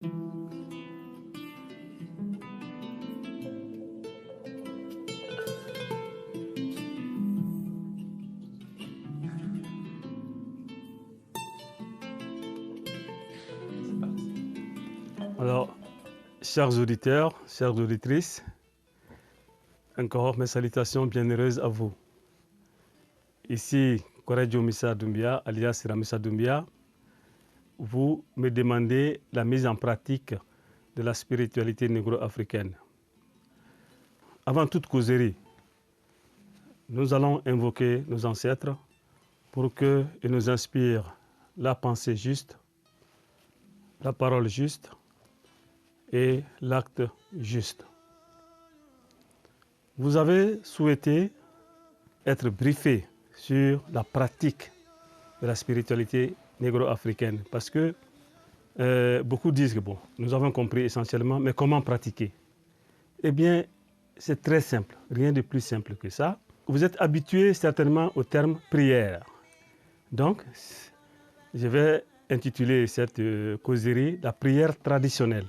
Alors, chers auditeurs, chères auditrices, encore mes salutations bienheureuses à vous. Ici, Korejo Missa Doumbia, alias Ramissa Doumbia. Vous me demandez la mise en pratique de la spiritualité négro-africaine. Avant toute causerie, nous allons invoquer nos ancêtres pour qu'ils nous inspirent la pensée juste, la parole juste et l'acte juste. Vous avez souhaité être briefé sur la pratique de la spiritualité négro-africaine parce que beaucoup disent que bon, nous avons compris essentiellement, mais comment pratiquer? Eh bien, c'est très simple, rien de plus simple que ça. Vous êtes habitué certainement au terme prière. Donc, je vais intituler cette causerie la prière traditionnelle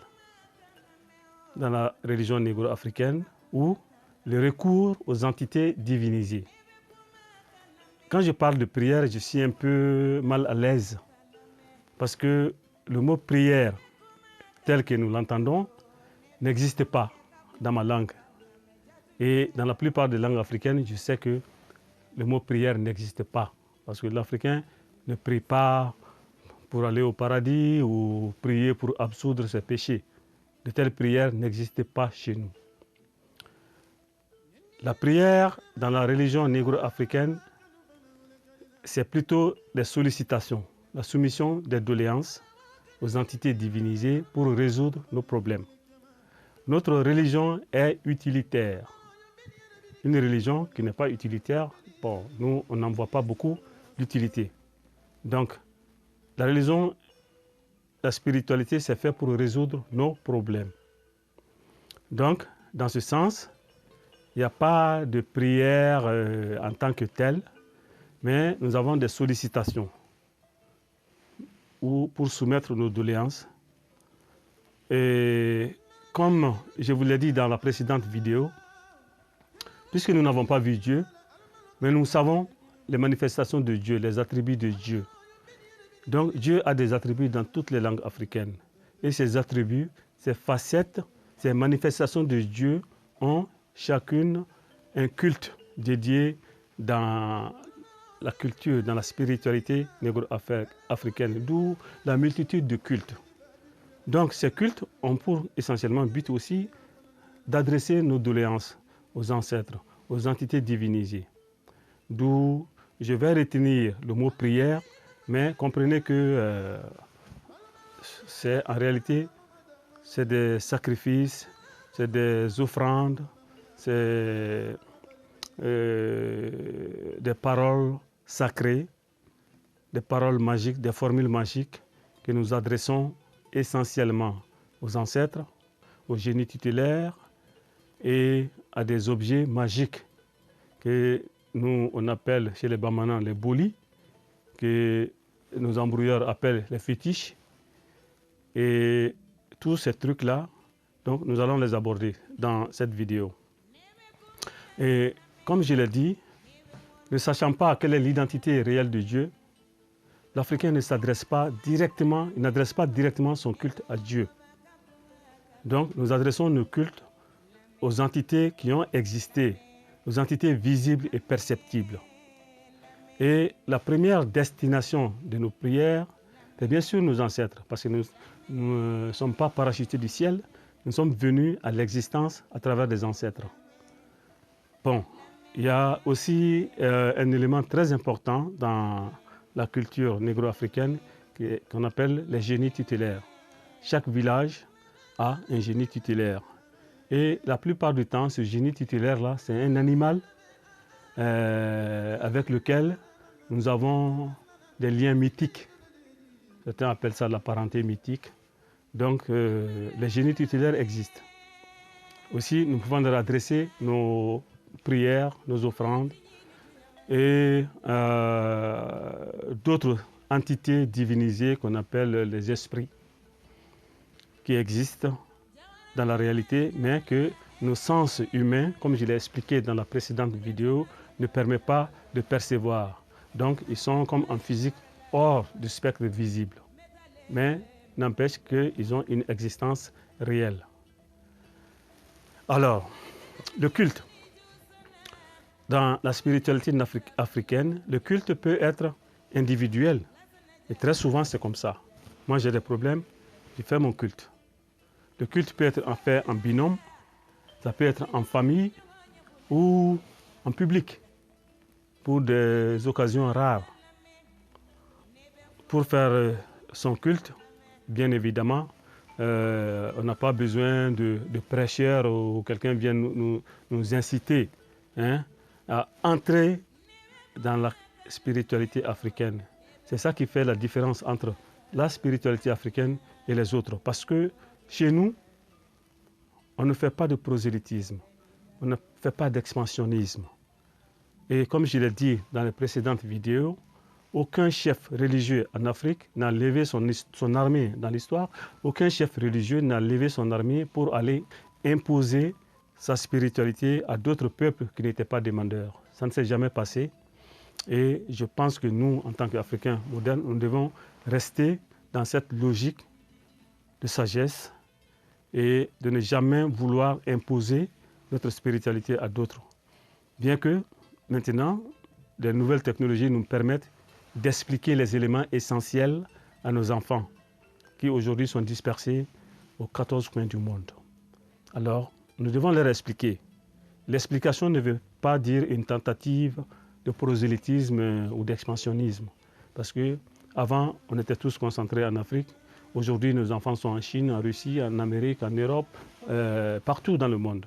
dans la religion négro-africaine ou le recours aux entités divinisées. Quand je parle de prière, je suis un peu mal à l'aise parce que le mot prière tel que nous l'entendons n'existe pas dans ma langue. Et dans la plupart des langues africaines, je sais que le mot prière n'existe pas parce que l'Africain ne prie pas pour aller au paradis ou prier pour absoudre ses péchés. De telles prières n'existent pas chez nous. La prière dans la religion négro-africaine, c'est plutôt des sollicitations, la soumission des doléances aux entités divinisées pour résoudre nos problèmes. Notre religion est utilitaire. Une religion qui n'est pas utilitaire, bon, nous, on n'en voit pas beaucoup d'utilité. Donc, la religion, la spiritualité, c'est fait pour résoudre nos problèmes. Donc, dans ce sens, il n'y a pas de prière en tant que telle, mais nous avons des sollicitations ou pour soumettre nos doléances. Et comme je vous l'ai dit dans la précédente vidéo, puisque nous n'avons pas vu Dieu, mais nous savons les manifestations de Dieu, les attributs de Dieu. Donc Dieu a des attributs dans toutes les langues africaines. Et ces attributs, ces facettes, ces manifestations de Dieu ont chacune un culte dédié dans la culture, dans la spiritualité négro-africaine, d'où la multitude de cultes. Donc ces cultes ont pour essentiellement but aussi d'adresser nos doléances aux ancêtres, aux entités divinisées. D'où je vais retenir le mot prière, mais comprenez que c'est en réalité c'est des sacrifices, c'est des offrandes, c'est des paroles sacrées, des paroles magiques, des formules magiques que nous adressons essentiellement aux ancêtres, aux génies tutélaires et à des objets magiques que nous on appelle chez les Bamanans les bolis, que nos embrouilleurs appellent les fétiches. Et tous ces trucs-là, donc nous allons les aborder dans cette vidéo. Et comme je l'ai dit, ne sachant pas quelle est l'identité réelle de Dieu, l'Africain ne s'adresse pas directement, il n'adresse pas directement son culte à Dieu. Donc nous adressons nos cultes aux entités qui ont existé, aux entités visibles et perceptibles. Et la première destination de nos prières, c'est bien sûr nos ancêtres, parce que nous ne sommes pas parachutés du ciel, nous sommes venus à l'existence à travers des ancêtres. Bon, il y a aussi un élément très important dans la culture négro-africaine qu'on appelle les génies tutélaires. Chaque village a un génie tutélaire. Et la plupart du temps, ce génie tutélaire-là, c'est un animal avec lequel nous avons des liens mythiques. Certains appellent ça la parenté mythique. Donc, les génies tutélaires existent. Aussi, nous pouvons leur adresser nos prières, nos offrandes et d'autres entités divinisées qu'on appelle les esprits, qui existent dans la réalité, mais que nos sens humains, comme je l'ai expliqué dans la précédente vidéo, ne permettent pas de percevoir. Donc, ils sont comme en physique hors du spectre visible, mais n'empêche qu'ils ont une existence réelle. Alors, le culte. Dans la spiritualité africaine, le culte peut être individuel. Et très souvent, c'est comme ça. Moi, j'ai des problèmes, je fais mon culte. Le culte peut être fait en binôme, ça peut être en famille ou en public, pour des occasions rares. Pour faire son culte, bien évidemment, on n'a pas besoin de prêcheurs ou quelqu'un vient nous inciter, hein, à entrer dans la spiritualité africaine. C'est ça qui fait la différence entre la spiritualité africaine et les autres. Parce que chez nous, on ne fait pas de prosélytisme, on ne fait pas d'expansionnisme. Et comme je l'ai dit dans les précédentes vidéos, aucun chef religieux en Afrique n'a levé son armée dans l'histoire, aucun chef religieux n'a levé son armée pour aller imposer sa spiritualité à d'autres peuples qui n'étaient pas demandeurs. Ça ne s'est jamais passé. Et je pense que nous, en tant qu'Africains modernes, nous devons rester dans cette logique de sagesse et de ne jamais vouloir imposer notre spiritualité à d'autres. Bien que maintenant, les nouvelles technologies nous permettent d'expliquer les éléments essentiels à nos enfants qui aujourd'hui sont dispersés aux 14 coins du monde. Alors, nous devons leur expliquer. L'explication ne veut pas dire une tentative de prosélytisme ou d'expansionnisme. Parce qu'avant, on était tous concentrés en Afrique. Aujourd'hui, nos enfants sont en Chine, en Russie, en Amérique, en Europe, partout dans le monde.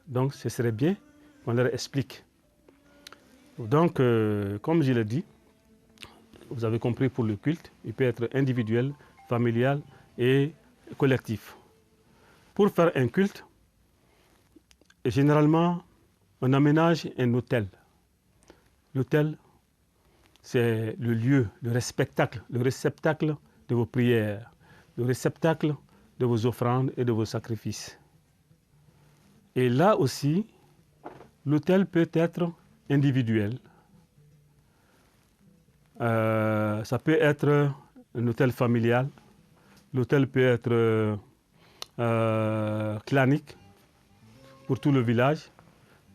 Donc, ce serait bien qu'on leur explique. Donc, comme je l'ai dit, vous avez compris, pour le culte, il peut être individuel, familial et collectif. Pour faire un culte, généralement, on aménage un autel. L'autel, c'est le lieu, le réceptacle de vos prières, le réceptacle de vos offrandes et de vos sacrifices. Et là aussi, l'autel peut être individuel. Ça peut être un autel familial, l'autel peut être clanique pour tout le village,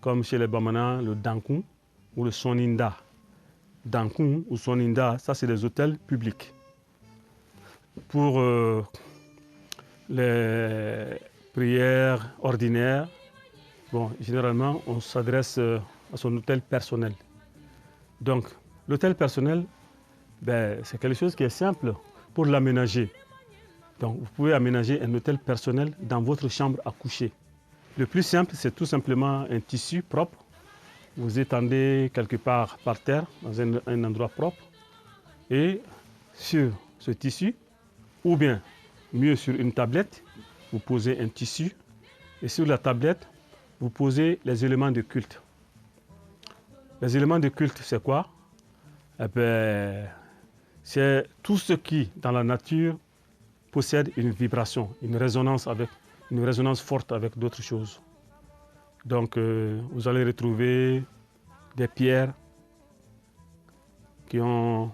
comme chez les Bamana, le Dankun ou le Soninda. Dankun ou Soninda, ça c'est des autels publics. Pour les prières ordinaires, bon, généralement on s'adresse à son autel personnel. Donc l'autel personnel, c'est quelque chose qui est simple pour l'aménager. Donc vous pouvez aménager un autel personnel dans votre chambre à coucher. Le plus simple, c'est tout simplement un tissu propre. Vous étendez quelque part par terre, dans un endroit propre. Et sur ce tissu, ou bien mieux sur une tablette, vous posez un tissu. Et sur la tablette, vous posez les éléments de culte. Les éléments de culte, c'est quoi? C'est tout ce qui, dans la nature, possède une vibration, une résonance forte avec d'autres choses. Donc, vous allez retrouver des pierres qui ont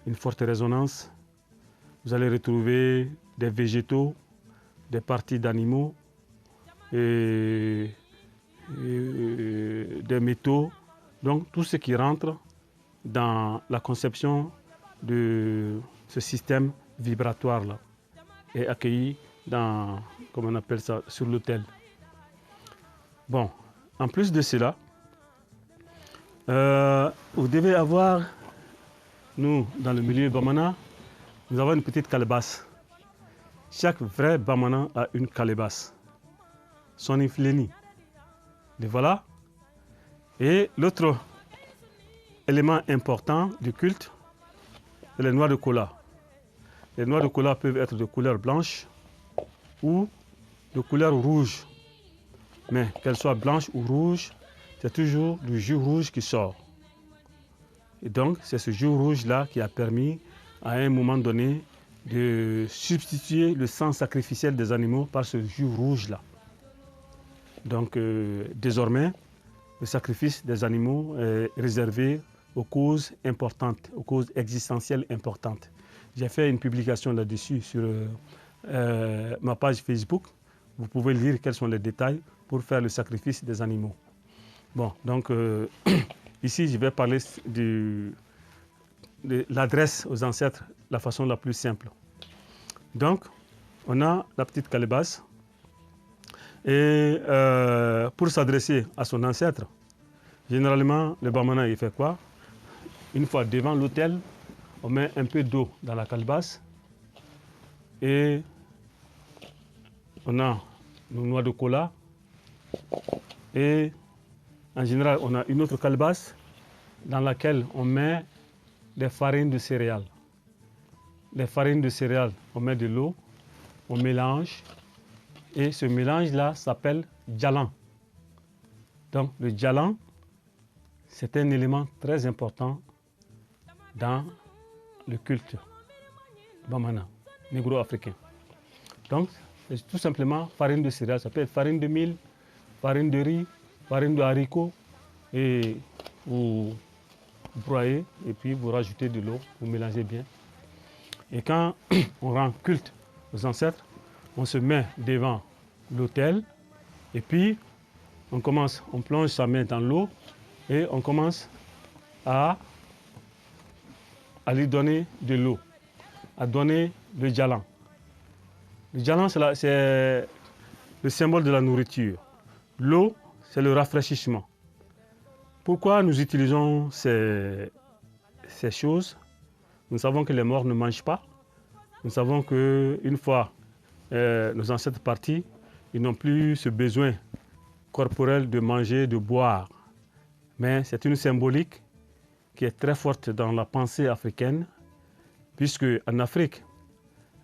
une forte résonance. Vous allez retrouver des végétaux, des parties d'animaux, et des métaux. Donc, tout ce qui rentre dans la conception de ce système vibratoire-là est accueilli dans, comme on appelle ça, sur l'autel. Bon, en plus de cela, vous devez avoir, nous, dans le milieu Bamana, nous avons une petite calebasse. Chaque vrai Bamana a une calebasse. Son infléni. Et voilà. Et l'autre élément important du culte, c'est les noix de kola. Les noix de kola peuvent être de couleur blanche ou de couleur rouge. Mais qu'elles soient blanches ou rouges, c'est toujours du jus rouge qui sort. Et donc, c'est ce jus rouge-là qui a permis, à un moment donné, de substituer le sang sacrificiel des animaux par ce jus rouge-là. Donc désormais, le sacrifice des animaux est réservé aux causes importantes, aux causes existentielles importantes. J'ai fait une publication là-dessus sur ma page Facebook. Vous pouvez lire quels sont les détails pour faire le sacrifice des animaux. Bon, donc ici, je vais parler de l'adresse aux ancêtres, la façon la plus simple. Donc, on a la petite calebasse. Et pour s'adresser à son ancêtre, généralement, le Bamana, il fait quoi? Une fois devant l'autel, on met un peu d'eau dans la calebasse et on a nos noix de cola et en général, on a une autre calebasse dans laquelle on met des farines de céréales. Les farines de céréales, on met de l'eau, on mélange et ce mélange-là s'appelle djalan. Donc le djalan, c'est un élément très important dans le culte Bamana, négro-africain. Donc, c'est tout simplement farine de céréales. Ça peut être farine de mil, farine de riz, farine de haricots. Et vous broyez et puis vous rajoutez de l'eau, vous mélangez bien. Et quand on rend culte aux ancêtres, on se met devant l'autel et puis on plonge sa main dans l'eau et on commence à lui donner de l'eau, à donner le djalan. Le djalan, c'est le symbole de la nourriture. L'eau, c'est le rafraîchissement. Pourquoi nous utilisons ces choses? Nous savons que les morts ne mangent pas. Nous savons qu'une fois nos ancêtres partis, ils n'ont plus ce besoin corporel de manger, de boire. Mais c'est une symbolique qui est très forte dans la pensée africaine, puisque en Afrique,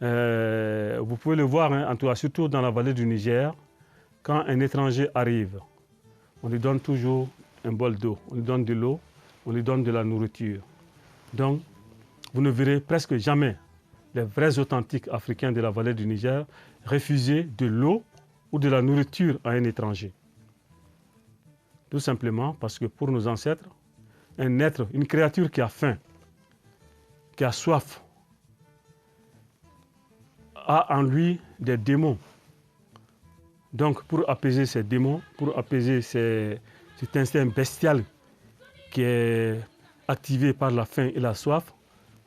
vous pouvez le voir, hein, en tout cas, surtout dans la vallée du Niger, quand un étranger arrive, on lui donne toujours un bol d'eau, on lui donne de l'eau, on lui donne de la nourriture. Donc, vous ne verrez presque jamais les vrais authentiques africains de la vallée du Niger refuser de l'eau ou de la nourriture à un étranger. Tout simplement parce que pour nos ancêtres, un être, une créature qui a faim, qui a soif, a en lui des démons. Donc pour apaiser ces démons, pour apaiser cet instinct bestial qui est activé par la faim et la soif,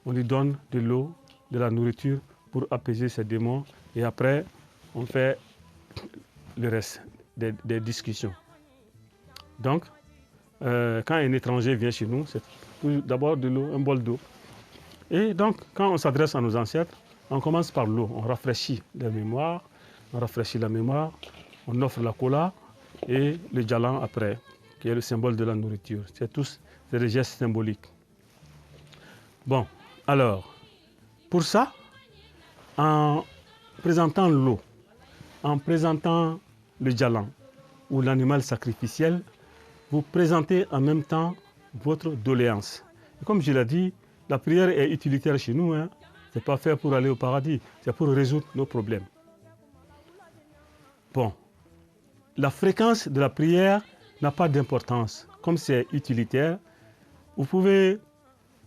on lui donne de l'eau, de la nourriture pour apaiser ces démons et après on fait le reste des discussions. Donc, quand un étranger vient chez nous, c'est d'abord de l'eau, un bol d'eau. Et donc, quand on s'adresse à nos ancêtres, on commence par l'eau. On rafraîchit la mémoire, on offre la cola et le djalan après, qui est le symbole de la nourriture. C'est des gestes symboliques. Bon, alors, pour ça, en présentant l'eau, en présentant le djalan ou l'animal sacrificiel, vous présentez en même temps votre doléance. Et comme je l'ai dit, la prière est utilitaire chez nous. Hein. Ce n'est pas fait pour aller au paradis, c'est pour résoudre nos problèmes. Bon, la fréquence de la prière n'a pas d'importance. Comme c'est utilitaire, vous pouvez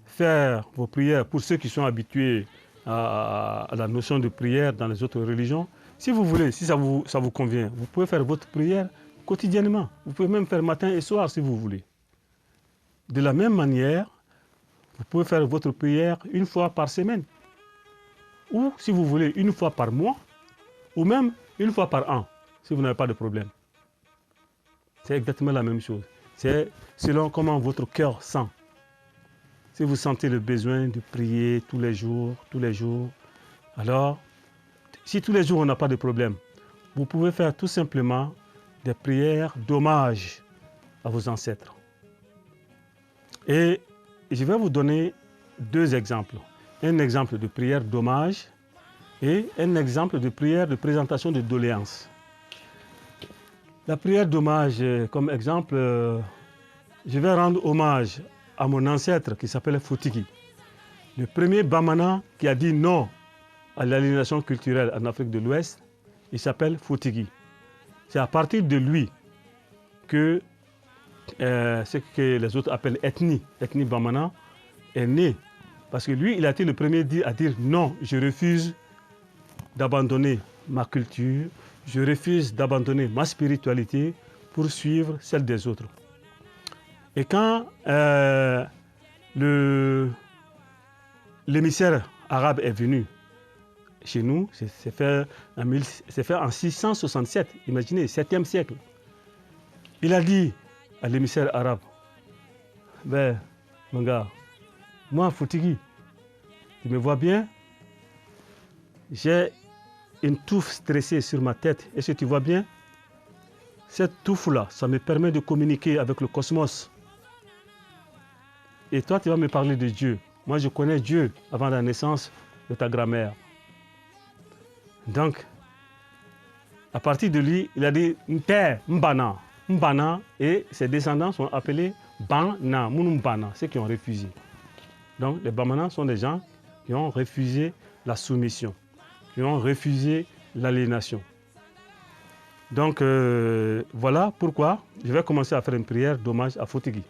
faire vos prières pour ceux qui sont habitués à la notion de prière dans les autres religions. Si vous voulez, si ça vous convient, vous pouvez faire votre prière quotidiennement. Vous pouvez même faire matin et soir si vous voulez. De la même manière, vous pouvez faire votre prière une fois par semaine. Ou si vous voulez, une fois par mois. Ou même une fois par an, si vous n'avez pas de problème. C'est exactement la même chose. C'est selon comment votre cœur sent. Si vous sentez le besoin de prier tous les jours, alors, si tous les jours on n'a pas de problème, vous pouvez faire tout simplement des prières d'hommage à vos ancêtres. Et je vais vous donner deux exemples. Un exemple de prière d'hommage et un exemple de prière de présentation de doléances. La prière d'hommage, comme exemple, je vais rendre hommage à mon ancêtre qui s'appelle Foutiki. Le premier Bamana qui a dit non à l'aliénation culturelle en Afrique de l'Ouest, il s'appelle Foutigui. C'est à partir de lui que ce que les autres appellent ethnie Bamana, est né. Parce que lui, il a été le premier à dire non, je refuse d'abandonner ma culture, je refuse d'abandonner ma spiritualité pour suivre celle des autres. Et quand l'émissaire arabe est venu chez nous, c'est fait en 667, imaginez, 7e siècle. Il a dit à l'émissaire arabe, ben, mon gars, moi, Foutigui, tu me vois bien, j'ai une touffe stressée sur ma tête. Est-ce que tu vois bien? Cette touffe-là, ça me permet de communiquer avec le cosmos. Et toi, tu vas me parler de Dieu. Moi, je connais Dieu avant la naissance de ta grand-mère. Donc, à partir de lui, il a dit Nte Mbana. Mbana, et ses descendants sont appelés Bana, Mounumbana, ceux qui ont refusé. Donc, les Bamana sont des gens qui ont refusé la soumission, qui ont refusé l'aliénation. Donc, voilà pourquoi je vais commencer à faire une prière d'hommage à Foutigui.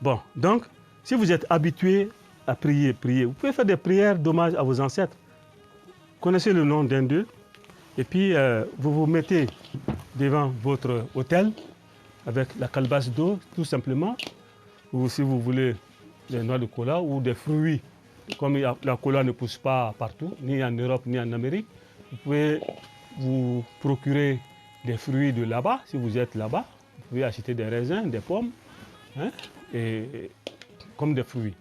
Bon, donc, si vous êtes habitué à prier, vous pouvez faire des prières d'hommage à vos ancêtres. Connaissez le nom d'un d'eux, et puis vous vous mettez devant votre autel avec la calebasse d'eau, tout simplement, ou si vous voulez des noix de cola ou des fruits. Comme la cola ne pousse pas partout, ni en Europe ni en Amérique, vous pouvez vous procurer des fruits de là-bas, si vous êtes là-bas. Vous pouvez acheter des raisins, des pommes, hein, et comme des fruits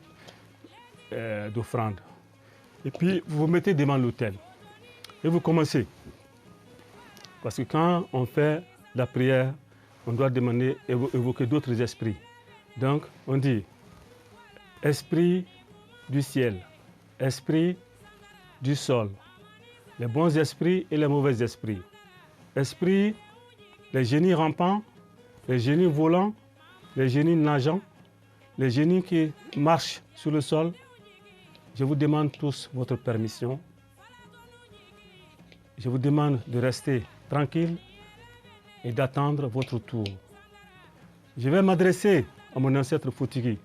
d'offrande. Et puis vous vous mettez devant l'autel et vous commencez. Parce que quand on fait la prière, on doit demander, évoquer d'autres esprits. Donc on dit, esprit du ciel, esprit du sol, les bons esprits et les mauvais esprits. Esprit, les génies rampants, les génies volants, les génies nageants, les génies qui marchent sur le sol. Je vous demande tous votre permission. Je vous demande de rester tranquille et d'attendre votre tour. Je vais m'adresser à mon ancêtre Foutigui.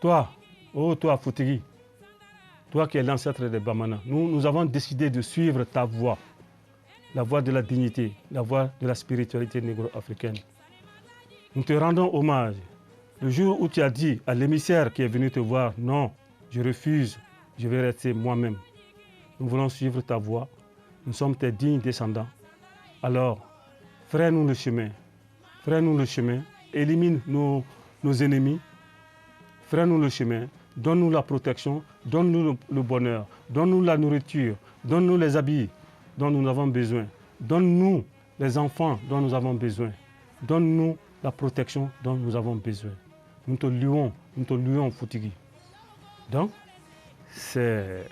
Toi, oh toi Foutigui, toi qui es l'ancêtre des Bamana, nous avons décidé de suivre ta voie, la voie de la dignité, la voie de la spiritualité négro-africaine. Nous te rendons hommage. Le jour où tu as dit à l'émissaire qui est venu te voir, non, je refuse, je vais rester moi-même. Nous voulons suivre ta voie, nous sommes tes dignes descendants. Alors, frère-nous le chemin, élimine nos ennemis, frère-nous le chemin, donne-nous la protection, donne-nous le bonheur, donne-nous la nourriture, donne-nous les habits dont nous avons besoin, donne-nous les enfants dont nous avons besoin, donne-nous la protection dont nous avons besoin. Nous te louons Foutigui. Donc, c'est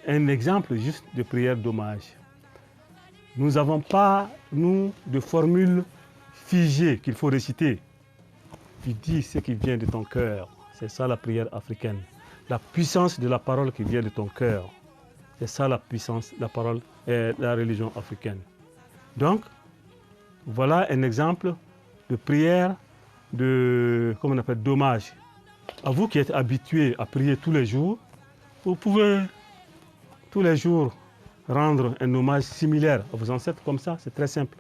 un exemple juste de prière d'hommage. Nous n'avons pas, nous, de formule figée qu'il faut réciter. Tu dis ce qui vient de ton cœur. C'est ça la prière africaine. La puissance de la parole qui vient de ton cœur. C'est ça la puissance, la parole et la religion africaine. Donc, voilà un exemple de prière comment on appelle, d'hommage. À vous qui êtes habitués à prier tous les jours, vous pouvez tous les jours rendre un hommage similaire à vos ancêtres comme ça, c'est très simple.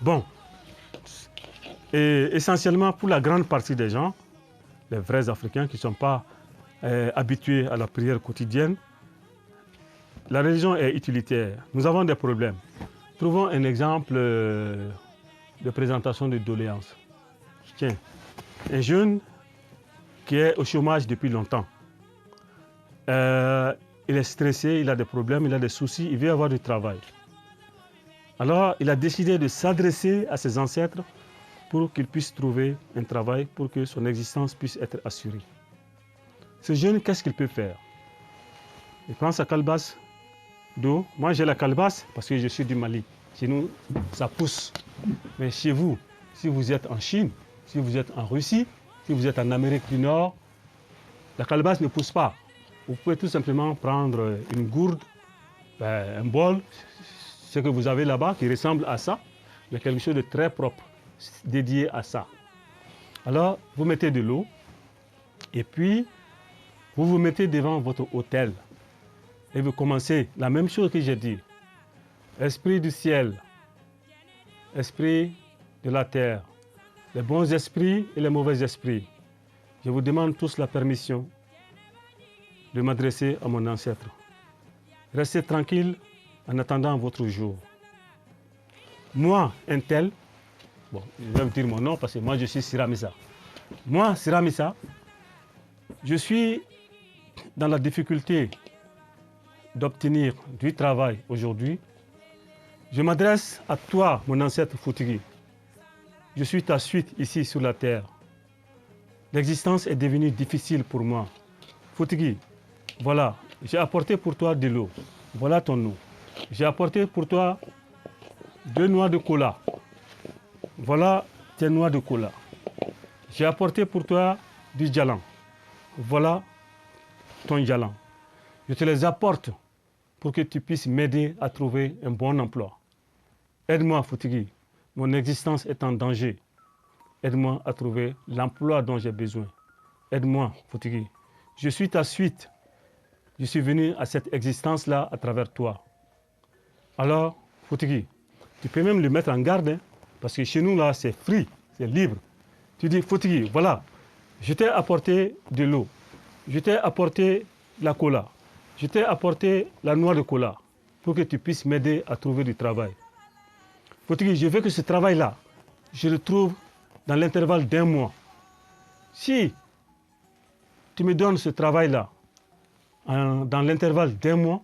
Bon, et essentiellement pour la grande partie des gens, les vrais Africains qui ne sont pas habitués à la prière quotidienne, la religion est utilitaire. Nous avons des problèmes. Trouvons un exemple de présentation de doléances. Tiens, un jeune qui est au chômage depuis longtemps. Il est stressé, il a des problèmes, il a des soucis, il veut avoir du travail. Alors, il a décidé de s'adresser à ses ancêtres pour qu'il puisse trouver un travail, pour que son existence puisse être assurée. Ce jeune, qu'est-ce qu'il peut faire? Il prend sa calebasse d'eau. Moi, j'ai la calebasse parce que je suis du Mali. Chez nous, ça pousse. Mais chez vous, si vous êtes en Chine, si vous êtes en Russie, si vous êtes en Amérique du Nord, la calebasse ne pousse pas. Vous pouvez tout simplement prendre une gourde, un bol, ce que vous avez là-bas qui ressemble à ça, mais quelque chose de très propre, dédié à ça. Alors, vous mettez de l'eau et puis vous vous mettez devant votre autel et vous commencez la même chose que j'ai dit. Esprit du ciel, esprit de la terre, les bons esprits et les mauvais esprits. Je vous demande tous la permission de m'adresser à mon ancêtre. Restez tranquille en attendant votre jour. Moi, un tel, bon, je vais vous dire mon nom parce que moi je suis Siramissa. Moi, Siramissa, je suis dans la difficulté d'obtenir du travail aujourd'hui. Je m'adresse à toi, mon ancêtre Foutigi. Je suis ta suite ici sur la terre. L'existence est devenue difficile pour moi. Foutigi, voilà, j'ai apporté pour toi de l'eau. Voilà ton eau. J'ai apporté pour toi 2 noix de cola. Voilà tes noix de cola. J'ai apporté pour toi du djalan. Voilà ton djalan. Je te les apporte pour que tu puisses m'aider à trouver un bon emploi. Aide-moi, Foutigi. Mon existence est en danger. Aide-moi à trouver l'emploi dont j'ai besoin. Aide-moi, Foutigi. Je suis ta suite. Je suis venu à cette existence-là à travers toi. Alors, Foutigi, tu peux même le mettre en garde, hein, parce que chez nous, là, c'est free, c'est libre. Tu dis, Foutigi, voilà, je t'ai apporté de l'eau. Je t'ai apporté la cola. Je t'ai apporté la noix de cola pour que tu puisses m'aider à trouver du travail. Foutigi, je veux que ce travail-là, je le trouve dans l'intervalle d'1 mois. Si tu me donnes ce travail-là dans l'intervalle d'1 mois,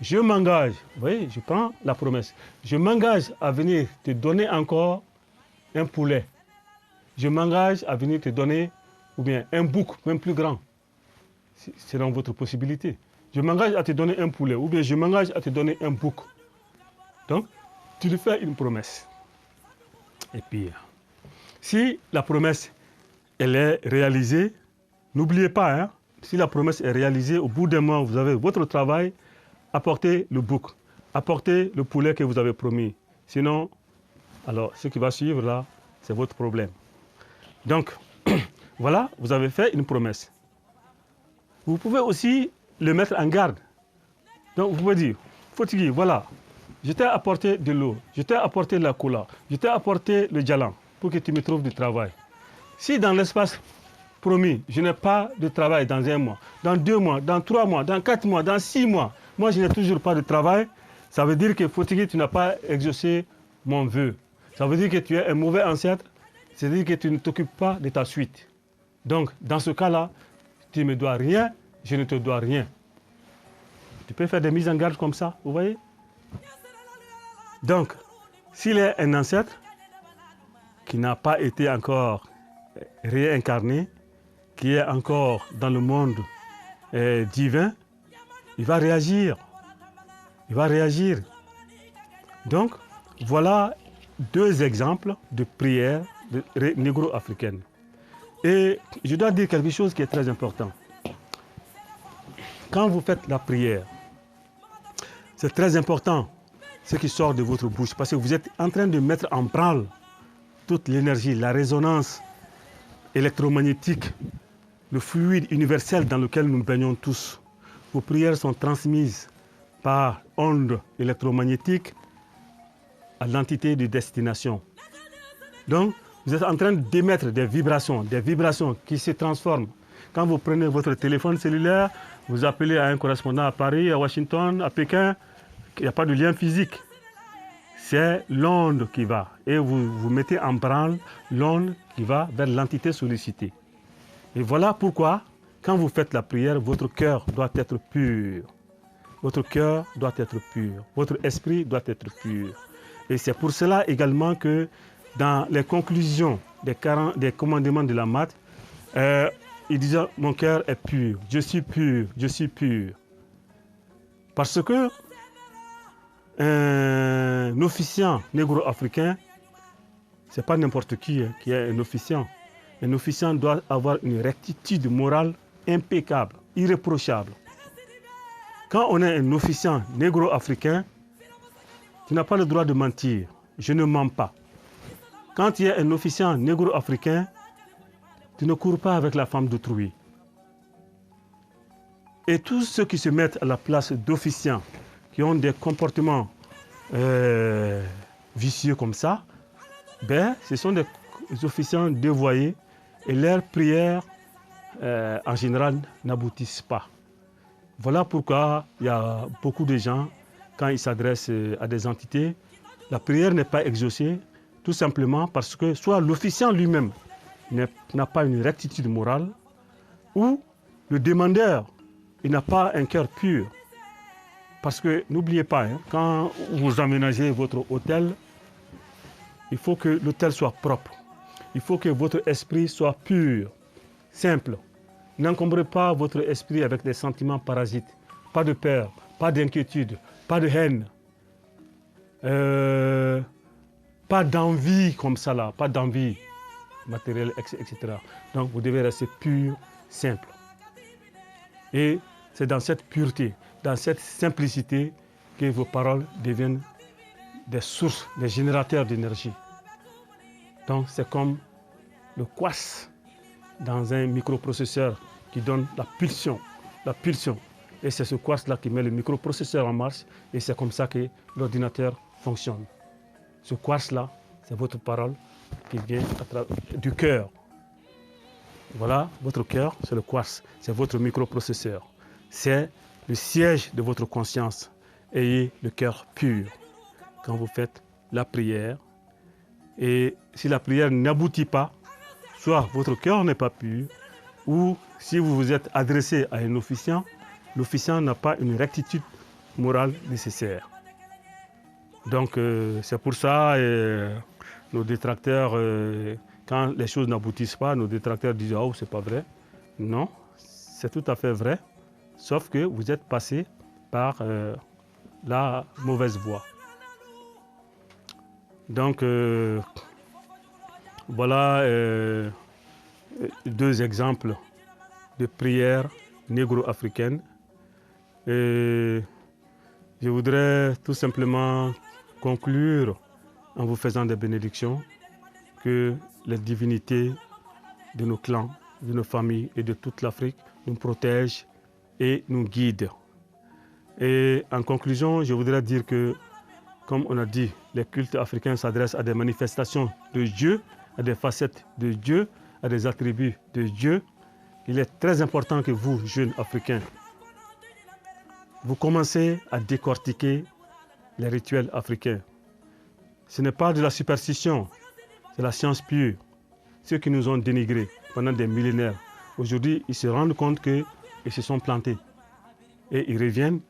je m'engage, vous voyez, je prends la promesse, je m'engage à venir te donner encore un poulet. Je m'engage à venir te donner, ou bien un bouc, même plus grand, selon votre possibilité. Je m'engage à te donner un poulet, ou bien je m'engage à te donner un bouc. Donc, tu lui fais une promesse. Et puis, si la promesse, elle est réalisée, n'oubliez pas, hein, si la promesse est réalisée, au bout d'un mois, vous avez votre travail, apportez le bouc, apportez le poulet que vous avez promis. Sinon, alors, ce qui va suivre là, c'est votre problème. Donc, voilà, vous avez fait une promesse. Vous pouvez aussi le mettre en garde. Donc, vous pouvez dire, Foutigi, voilà, je t'ai apporté de l'eau, je t'ai apporté la cola, je t'ai apporté le djalan pour que tu me trouves du travail. Si dans l'espace promis, je n'ai pas de travail dans 1 mois, dans 2 mois, dans 3 mois, dans 4 mois, dans 6 mois, moi je n'ai toujours pas de travail, ça veut dire que Foutigi, tu n'as pas exaucé mon vœu. Ça veut dire que tu es un mauvais ancêtre, c'est-à-dire que tu ne t'occupes pas de ta suite. Donc, dans ce cas-là, tu ne me dois rien, je ne te dois rien. Tu peux faire des mises en garde comme ça, vous voyez? Donc, s'il est un ancêtre qui n'a pas été encore réincarné, qui est encore dans le monde divin, il va réagir. Il va réagir. Donc, voilà 2 exemples de prières négro-africaines. Et je dois dire quelque chose qui est très important. Quand vous faites la prière, c'est très important ce qui sort de votre bouche parce que vous êtes en train de mettre en branle toute l'énergie, la résonance électromagnétique, le fluide universel dans lequel nous baignons tous. Vos prières sont transmises par ondes électromagnétiques à l'entité de destination. Donc, vous êtes en train d'émettre des vibrations qui se transforment. Quand vous prenez votre téléphone cellulaire, vous appelez à un correspondant à Paris, à Washington, à Pékin, il n'y a pas de lien physique. C'est l'onde qui va. Et vous mettez en branle l'onde qui va vers l'entité sollicitée. Et voilà pourquoi, quand vous faites la prière, votre cœur doit être pur. Votre cœur doit être pur. Votre esprit doit être pur. Et c'est pour cela également que dans les conclusions des commandements de la mat, il disait « Mon cœur est pur, je suis pur, je suis pur ». Parce que un officiant négro-africain, ce n'est pas n'importe qui est un officiant. Un officiant doit avoir une rectitude morale impeccable. irréprochable. Quand on est un officiant négro-africain, tu n'as pas le droit de mentir. Je ne mens pas. Quand tu es un officiant négro-africain, tu ne cours pas avec la femme d'autrui. Et tous ceux qui se mettent à la place d'officiants, qui ont des comportements vicieux comme ça, ce sont des officiants dévoyés et leurs prières en général n'aboutissent pas. Voilà pourquoi il y a beaucoup de gens, quand ils s'adressent à des entités, la prière n'est pas exaucée, tout simplement parce que soit l'officiant lui-même n'a pas une rectitude morale, ou le demandeur il n'a pas un cœur pur. Parce que n'oubliez pas, quand vous aménagez votre hôtel, il faut que l'hôtel soit propre. Il faut que votre esprit soit pur, simple. N'encombrez pas votre esprit avec des sentiments parasites. Pas de peur, pas d'inquiétude, pas de haine. Pas d'envie comme ça là, pas d'envie matérielle, etc. Donc vous devez rester pur, simple. Et c'est dans cette pureté, dans cette simplicité que vos paroles deviennent des sources, des générateurs d'énergie. Donc c'est comme le quartz dans un microprocesseur qui donne la pulsion. Et c'est ce quartz-là qui met le microprocesseur en marche et c'est comme ça que l'ordinateur fonctionne. Ce quartz-là, c'est votre parole qui vient du cœur. Voilà, votre cœur, c'est le quartz, c'est votre microprocesseur. C'est le siège de votre conscience. Ayez le cœur pur quand vous faites la prière. Et si la prière n'aboutit pas, soit votre cœur n'est pas pur, ou si vous vous êtes adressé à un officiant, l'officiant n'a pas une rectitude morale nécessaire. Donc c'est pour ça nos détracteurs, quand les choses n'aboutissent pas, nos détracteurs disent « Oh, c'est pas vrai ». Non, c'est tout à fait vrai, sauf que vous êtes passé par la mauvaise voie. Donc voilà deux exemples de prières négro-africaines. Et je voudrais tout simplement conclure en vous faisant des bénédictions que les divinités de nos clans, de nos familles et de toute l'Afrique nous protègent et nous guident. Et en conclusion, je voudrais dire que, comme on a dit, les cultes africains s'adressent à des manifestations de Dieu, à des facettes de Dieu, à des attributs de Dieu. Il est très important que vous, jeunes Africains, vous commencez à décortiquer les rituels africains. Ce n'est pas de la superstition, c'est la science pure. Ceux qui nous ont dénigrés pendant des millénaires, aujourd'hui, ils se rendent compte qu'ils se sont plantés. Et ils reviennent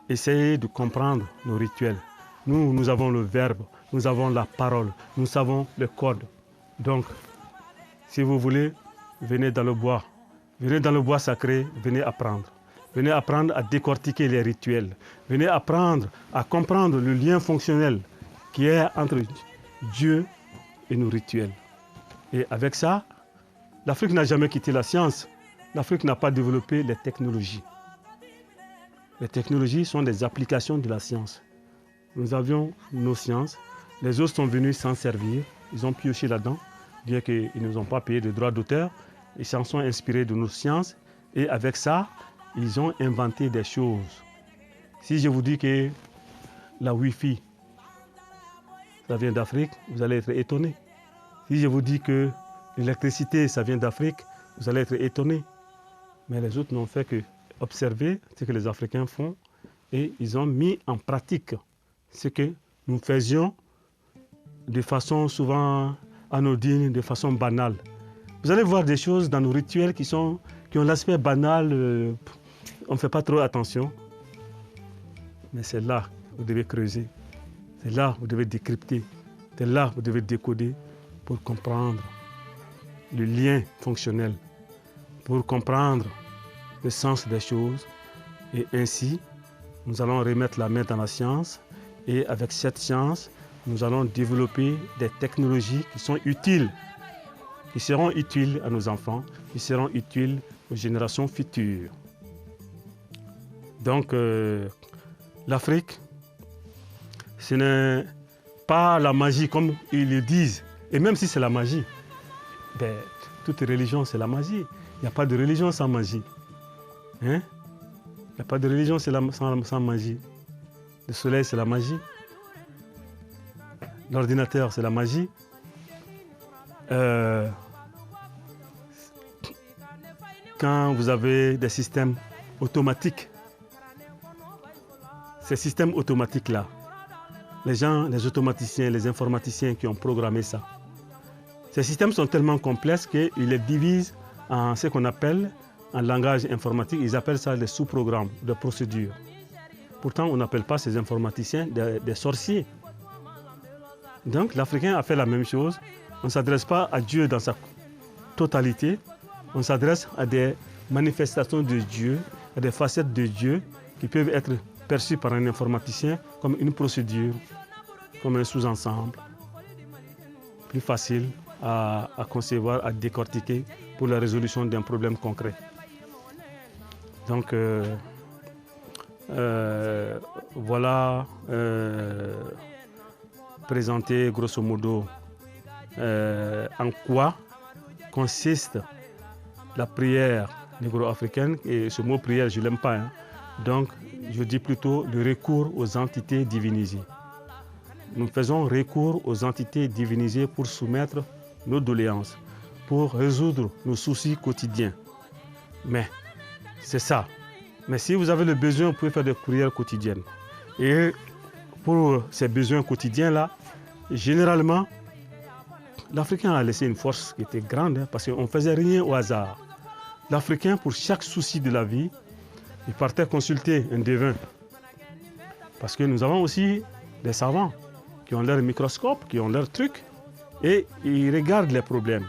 essayer de comprendre nos rituels. Nous avons le verbe, nous avons la parole, nous savons le code. Donc, si vous voulez, venez dans le bois. Venez dans le bois sacré, venez apprendre. Venez apprendre à décortiquer les rituels. Venez apprendre à comprendre le lien fonctionnel qui est entre Dieu et nos rituels. Et avec ça, l'Afrique n'a jamais quitté la science. L'Afrique n'a pas développé les technologies. Les technologies sont des applications de la science. Nous avions nos sciences. Les autres sont venus s'en servir. Ils ont pioché là-dedans, bien qu'ils ne nous ont pas payé de droits d'auteur. Ils s'en sont inspirés de nos sciences. Et avec ça, ils ont inventé des choses. Si je vous dis que la Wi-Fi, ça vient d'Afrique, vous allez être étonné. Si je vous dis que l'électricité, ça vient d'Afrique, vous allez être étonné. Mais les autres n'ont fait que observer ce que les Africains font et ils ont mis en pratique ce que nous faisions de façon souvent anodine, de façon banale. Vous allez voir des choses dans nos rituels qui ont l'aspect banal, on ne fait pas trop attention. Mais c'est là que vous devez creuser, c'est là que vous devez décrypter, c'est là que vous devez décoder pour comprendre le lien fonctionnel, pour comprendre le sens des choses. Et ainsi, nous allons remettre la main dans la science et avec cette science, nous allons développer des technologies qui sont utiles, qui seront utiles à nos enfants, qui seront utiles aux générations futures. Donc, l'Afrique, ce n'est pas la magie comme ils le disent. Et même si c'est la magie, ben, toute religion, c'est la magie. Il n'y a pas de religion sans magie. Hein? Il n'y a pas de religion sans magie. Le soleil, c'est la magie. L'ordinateur, c'est la magie. Quand vous avez des systèmes automatiques, ces systèmes automatiques-là, les gens, les automaticiens, les informaticiens qui ont programmé ça, ces systèmes sont tellement complexes qu'ils les divisent en ce qu'on appelle, en langage informatique, ils appellent ça des sous-programmes de procédure. Pourtant, on n'appelle pas ces informaticiens des sorciers. Donc, l'Africain a fait la même chose. On ne s'adresse pas à Dieu dans sa totalité. On s'adresse à des manifestations de Dieu, à des facettes de Dieu qui peuvent être perçues par un informaticien comme une procédure, comme un sous-ensemble, plus facile à concevoir, à décortiquer pour la résolution d'un problème concret. Donc, voilà présenter grosso modo en quoi consiste la prière négro-africaine. Et ce mot prière, je ne l'aime pas. Hein. Donc, je dis plutôt le recours aux entités divinisées. Nous faisons recours aux entités divinisées pour soumettre nos doléances, pour résoudre nos soucis quotidiens. Mais c'est ça. Mais si vous avez le besoin, vous pouvez faire des prières quotidiennes. Et pour ces besoins quotidiens-là, généralement, l'Africain a laissé une force qui était grande, hein, parce qu'on ne faisait rien au hasard. L'Africain, pour chaque souci de la vie, il partait consulter un devin. Parce que nous avons aussi des savants qui ont leur microscope, qui ont leurs trucs, et ils regardent les problèmes.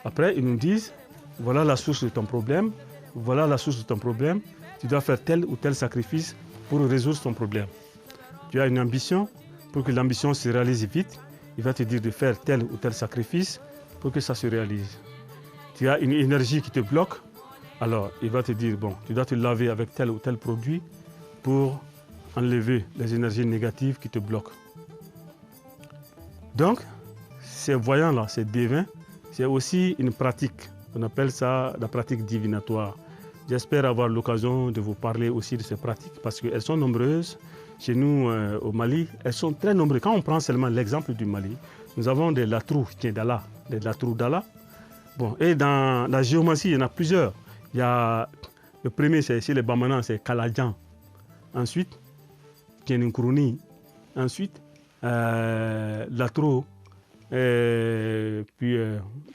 Après, ils nous disent, voilà la source de ton problème, voilà la source de ton problème, tu dois faire tel ou tel sacrifice pour résoudre ton problème. Tu as une ambition, pour que l'ambition se réalise vite, il va te dire de faire tel ou tel sacrifice pour que ça se réalise. Tu as une énergie qui te bloque, alors il va te dire, bon, tu dois te laver avec tel ou tel produit pour enlever les énergies négatives qui te bloquent. Donc, ces voyants-là, ces devins, c'est aussi une pratique. On appelle ça la pratique divinatoire. J'espère avoir l'occasion de vous parler aussi de ces pratiques parce qu'elles sont nombreuses. Chez nous, au Mali, elles sont très nombreuses. Quand on prend seulement l'exemple du Mali, nous avons des latrous, des latrous d'Allah. Bon, et dans la géomancie, il y en a plusieurs. Il y a, le premier, c'est chez les Bamanan, c'est Kaladjan. Ensuite, Tieninkuruni. Ensuite, latrou, puis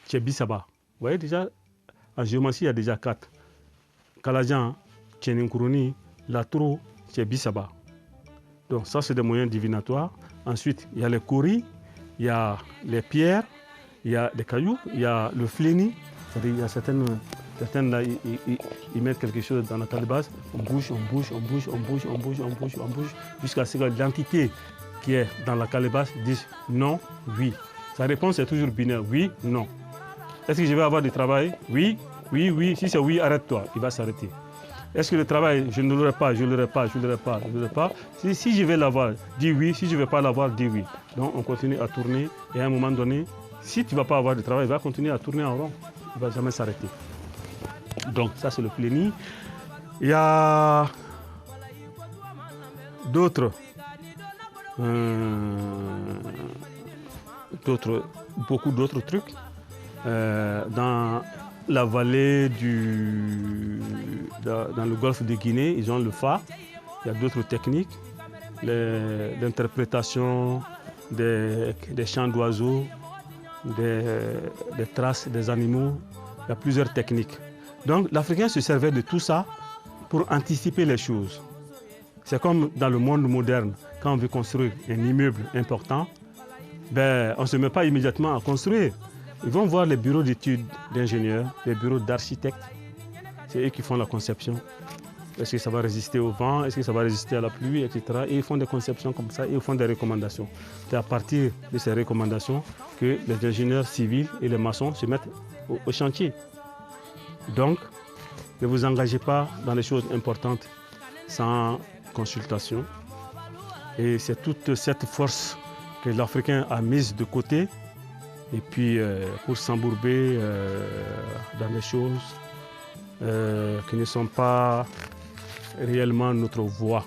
Tchebisaba. Vous voyez déjà, en géomancie, il y a déjà 4. Kaladjan, Tieninkuruni, latrou, Tchebisaba. Donc ça, c'est des moyens divinatoires. Ensuite, il y a les kouris, il y a les pierres, il y a des cailloux, il y a le fléni. C'est-à-dire, il y a certaines là, ils mettent quelque chose dans la calebasse, on bouge, jusqu'à ce que l'entité qui est dans la calebasse dise non, oui. Sa réponse est toujours binaire, oui, non. Est-ce que je vais avoir du travail? Oui, oui, oui. Si c'est oui, arrête-toi, il va s'arrêter. Est-ce que le travail, je ne l'aurai pas, je ne l'aurai pas, je ne l'aurai pas, je ne l'aurai pas. Si je vais l'avoir, dis oui. Si je ne vais pas l'avoir, dis oui. Donc on continue à tourner et à un moment donné, si tu ne vas pas avoir de travail, il va continuer à tourner en rond. Il ne va jamais s'arrêter. Donc ça c'est le pléni. Il y a beaucoup d'autres trucs. Dans la vallée dans le golfe de Guinée, ils ont le Fa. Il y a d'autres techniques. L'interprétation des chants d'oiseaux, des traces des animaux. Il y a plusieurs techniques. Donc l'Africain se servait de tout ça pour anticiper les choses. C'est comme dans le monde moderne, quand on veut construire un immeuble important, on ne se met pas immédiatement à construire. Ils vont voir les bureaux d'études d'ingénieurs, les bureaux d'architectes. C'est eux qui font la conception. Est-ce que ça va résister au vent? Est-ce que ça va résister à la pluie, etc. Et ils font des conceptions comme ça et ils font des recommandations. C'est à partir de ces recommandations que les ingénieurs civils et les maçons se mettent au chantier. Donc, ne vous engagez pas dans les choses importantes sans consultation. Et c'est toute cette force que l'Africain a mise de côté, et puis pour s'embourber dans des choses qui ne sont pas réellement notre voie.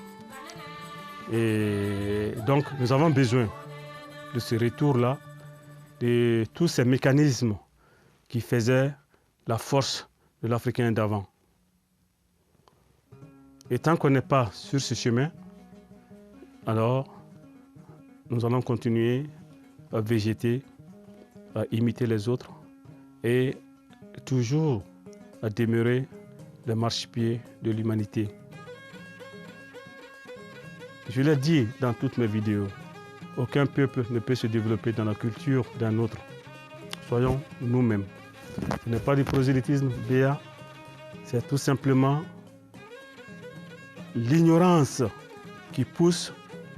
Et donc nous avons besoin de ce retour-là, de tous ces mécanismes qui faisaient la force de l'Africain d'avant. Et tant qu'on n'est pas sur ce chemin, alors nous allons continuer à végéter, à imiter les autres et toujours à demeurer les marchepieds de l'humanité. Je l'ai dit dans toutes mes vidéos, aucun peuple ne peut se développer dans la culture d'un autre. Soyons nous-mêmes. Ce n'est pas du prosélytisme, Béa, c'est tout simplement l'ignorance qui pousse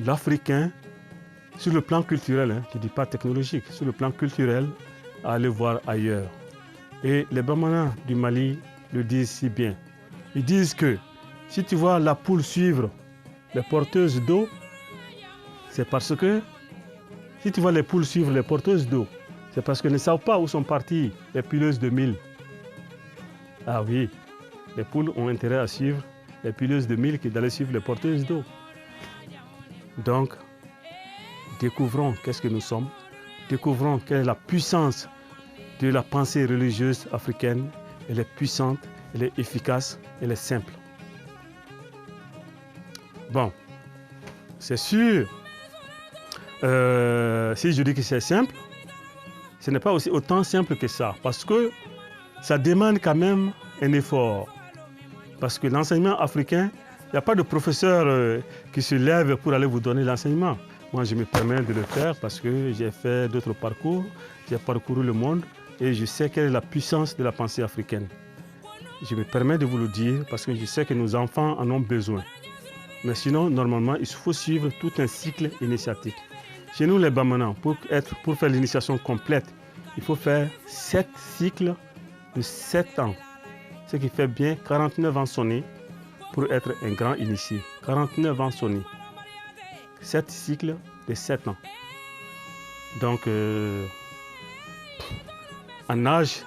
l'Africain sur le plan culturel, je ne dis pas technologique, sur le plan culturel, à aller voir ailleurs. Et les Bamana du Mali le disent si bien. Ils disent que si tu vois la poule suivre les porteuses d'eau, c'est parce que, si tu vois les poules suivre les porteuses d'eau, c'est parce qu'elles ne savent pas où sont parties les pileuses de mil. Ah oui, les poules ont intérêt à suivre les pileuses de mil que d'aller suivre les porteuses d'eau. Donc, découvrons qu'est-ce que nous sommes, découvrons quelle est la puissance de la pensée religieuse africaine. Elle est puissante, elle est efficace, elle est simple. Bon, c'est sûr, si je dis que c'est simple, ce n'est pas aussi autant simple que ça, parce que ça demande quand même un effort. Parce que l'enseignement africain, il n'y a pas de professeur qui se lève pour aller vous donner l'enseignement. Moi, je me permets de le faire parce que j'ai fait d'autres parcours, j'ai parcouru le monde et je sais quelle est la puissance de la pensée africaine. Je me permets de vous le dire parce que je sais que nos enfants en ont besoin. Mais sinon, normalement, il faut suivre tout un cycle initiatique. Chez nous, les Bamana, pour faire l'initiation complète, il faut faire 7 cycles de 7 ans. Ce qui fait bien 49 ans sonnés pour être un grand initié. 49 ans sonnés. 7 cycles de 7 ans. Donc, en âge,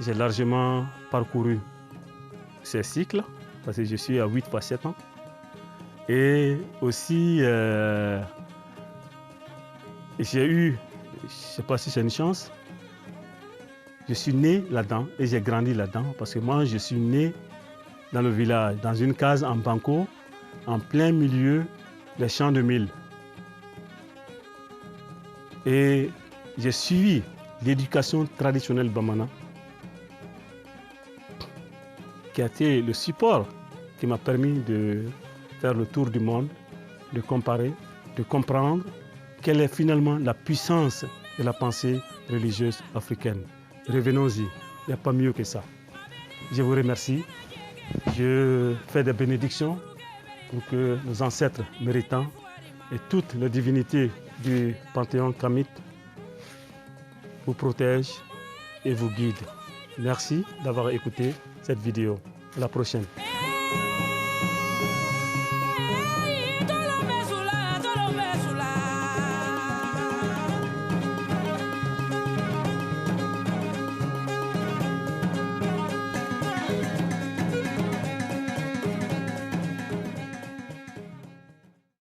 j'ai largement parcouru ces cycles parce que je suis à 8 fois 7 ans. Et aussi, j'ai eu, je ne sais pas si c'est une chance, je suis né là-dedans et j'ai grandi là-dedans parce que moi, je suis né dans le village, dans une case en banco, en plein milieu des champs de mil. Et j'ai suivi l'éducation traditionnelle Bamana, qui a été le support qui m'a permis de faire le tour du monde, de comparer, de comprendre quelle est finalement la puissance de la pensée religieuse africaine. Revenons-y, il n'y a pas mieux que ça. Je vous remercie. Je fais des bénédictions pour que nos ancêtres méritants et toutes les divinités du Panthéon kamite vous protègent et vous guident. Merci d'avoir écouté cette vidéo. À la prochaine.